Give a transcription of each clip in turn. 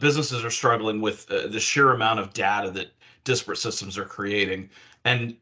businesses are struggling with the sheer amount of data that disparate systems are creating. And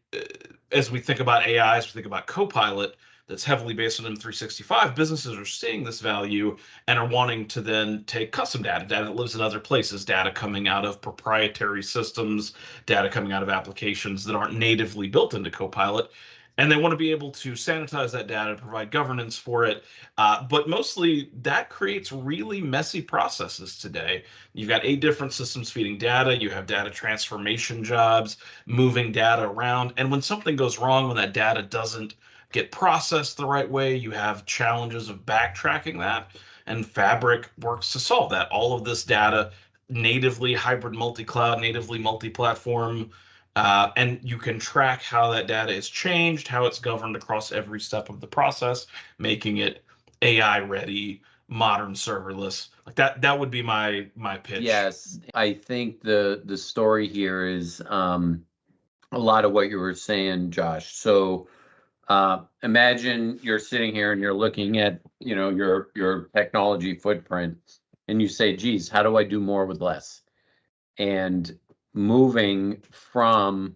as we think about AI, as we think about Copilot, that's heavily based on M365, businesses are seeing this value and are wanting to then take custom data, data that lives in other places, data coming out of proprietary systems, data coming out of applications that aren't natively built into Copilot. And they want to be able to sanitize that data, provide governance for it. But mostly that creates really messy processes today. You've got 8 different systems feeding data. You have data transformation jobs, moving data around. And when something goes wrong, when that data doesn't get processed the right way, you have challenges of backtracking that. And Fabric works to solve that. All of this data natively hybrid multi-cloud, natively multi-platform, and you can track how that data is changed, how it's governed across every step of the process, making it AI ready, modern serverless. Like that would be my pitch. Yes, I think the story here is a lot of what you were saying, Josh. So imagine you're sitting here and you're looking at your technology footprint, and you say, "Geez, how do I do more with less?" And moving from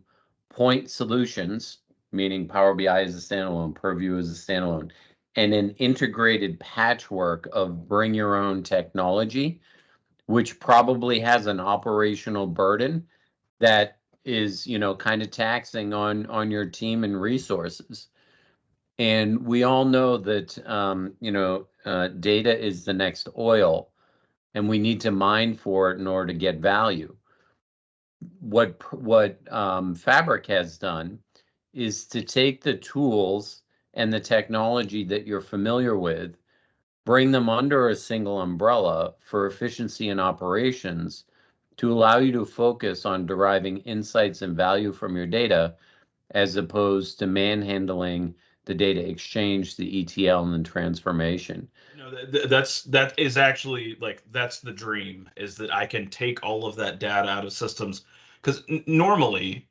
point solutions, meaning Power BI is a standalone, Purview is a standalone, and an integrated patchwork of bring your own technology, which probably has an operational burden that is, kind of taxing on your team and resources. And we all know that, data is the next oil, and we need to mine for it in order to get value. What Fabric has done is to take the tools and the technology that you're familiar with, bring them under a single umbrella for efficiency in operations to allow you to focus on deriving insights and value from your data, as opposed to manhandling the data exchange, the ETL, and the transformation. That is actually like that's the dream, is that I can take all of that data out of systems, because normally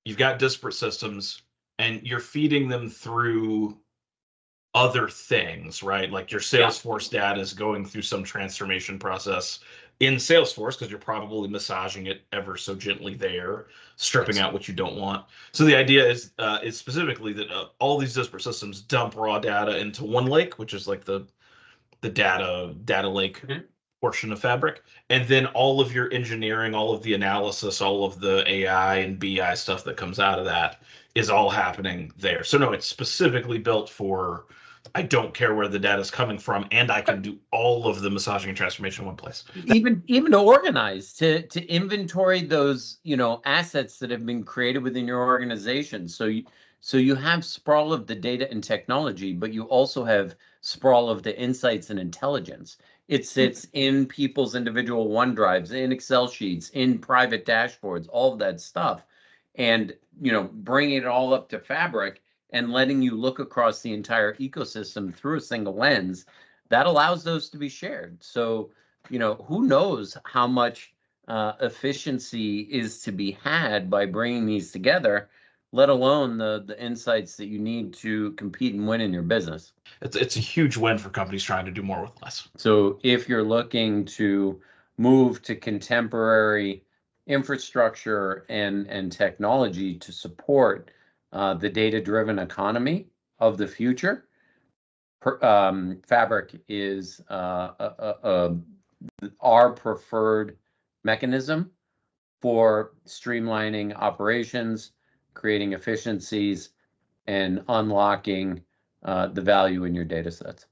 you've got disparate systems and you're feeding them through other things, right? Like your Salesforce data is going through some transformation process in Salesforce because you're probably massaging it ever so gently there, stripping out what you don't want. So the idea is specifically that all these disparate systems dump raw data into one lake, which is like the data lake portion of Fabric, and then all of your engineering, all of the analysis, all of the AI and BI stuff that comes out of that is all happening there. So no, it's specifically built for, I don't care where the data is coming from, and I can do all of the massaging and transformation in one place. Even to organize, to inventory those assets that have been created within your organization. So you have sprawl of the data and technology, but you also have sprawl of the insights and intelligence. It sits in people's individual OneDrives, in Excel sheets, in private dashboards, all of that stuff, and bringing it all up to Fabric and letting you look across the entire ecosystem through a single lens, that allows those to be shared. So, who knows how much efficiency is to be had by bringing these together, let alone the insights that you need to compete and win in your business. It's a huge win for companies trying to do more with less. So if you're looking to move to contemporary infrastructure and technology to support the data-driven economy of the future, Fabric is our preferred mechanism for streamlining operations, creating efficiencies, and unlocking the value in your data sets.